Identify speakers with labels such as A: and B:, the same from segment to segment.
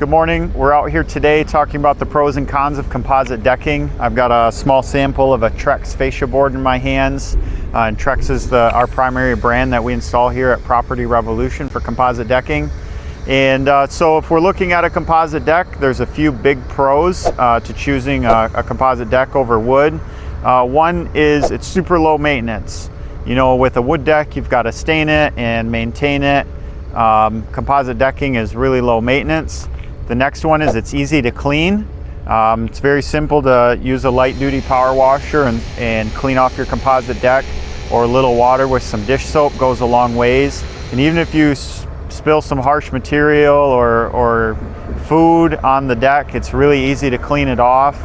A: Good morning. We're out here today talking about the pros and cons of composite decking. I've got a small sample of a Trex fascia board in my hands. And Trex is our primary brand that we install here at Property Revolution for composite decking. And so if we're looking at a composite deck, there's a few big pros to choosing a composite deck over wood. One is it's super low maintenance. You know, with a wood deck, you've got to stain it and maintain it. Composite decking is really low maintenance. The next one is it's easy to clean. It's very simple to use a light duty power washer and clean off your composite deck, or a little water with some dish soap goes a long ways. And even if you spill some harsh material or food on the deck, it's really easy to clean it off.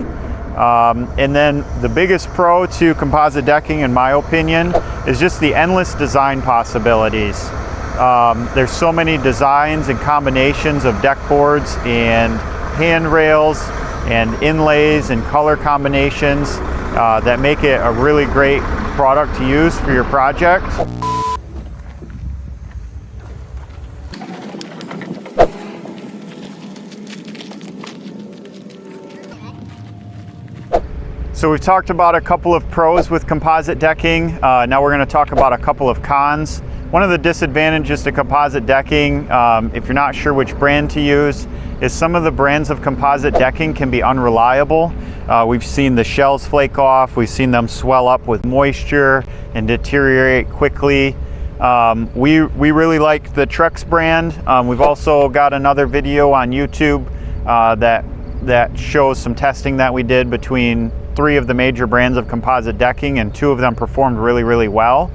A: And then the biggest pro to composite decking, in my opinion, is just the endless design possibilities. There's so many designs and combinations of deck boards and handrails and inlays and color combinations that make it a really great product to use for your project. So we've talked about a couple of pros with composite decking. Now we're going to talk about a couple of cons. One of the disadvantages to composite decking, if you're not sure which brand to use, is some of the brands of composite decking can be unreliable. We've seen the shells flake off, we've seen them swell up with moisture and deteriorate quickly. We really like the Trex brand. We've also got another video on YouTube that shows some testing that we did between 3 of the major brands of composite decking, and 2 of them performed really well.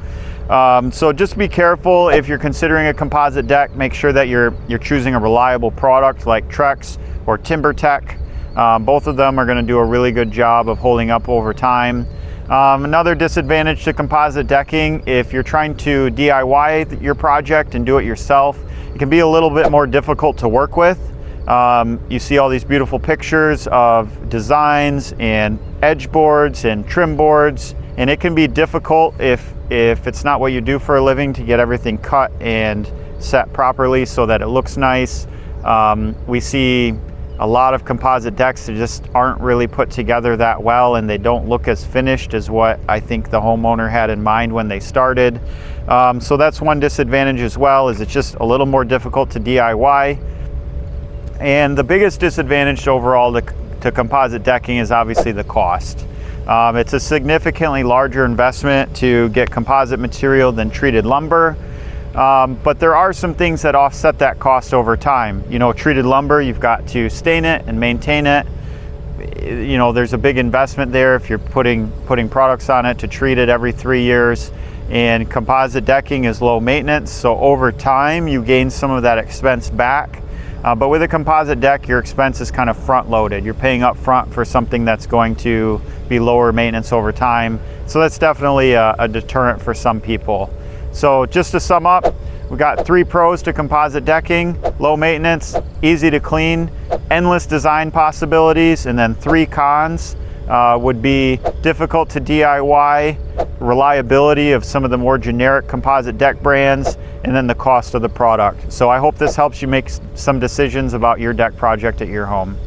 A: So just be careful if you're considering a composite deck. Make sure that you're choosing a reliable product like Trex or TimberTech. Both of them are going to do a really good job of holding up over time. Another disadvantage to composite decking, if you're trying to DIY your project and do it yourself, it can be a little bit more difficult to work with. You see all these beautiful pictures of designs and edge boards and trim boards, and it can be difficult if it's not what you do for a living to get everything cut and set properly so that it looks nice. We see a lot of composite decks that just aren't really put together that well, and they don't look as finished as what I think the homeowner had in mind when they started. So that's one disadvantage as well, is it's just a little more difficult to DIY. And the biggest disadvantage overall to composite decking is obviously the cost. It's a significantly larger investment to get composite material than treated lumber, but there are some things that offset that cost over time. You know, treated lumber, you've got to stain it and maintain it. You know, there's a big investment there if you're putting products on it to treat it every 3 years. And composite decking is low maintenance, so over time you gain some of that expense back. But with a composite deck, your expense is kind of front loaded. You're paying up front for something that's going to be lower maintenance over time. So that's definitely a deterrent for some people. So just to sum up, we got 3 pros to composite decking: low maintenance, easy to clean, endless design possibilities. And then 3 cons would be difficult to DIY, reliability of some of the more generic composite deck brands, and then the cost of the product. So I hope this helps you make some decisions about your deck project at your home.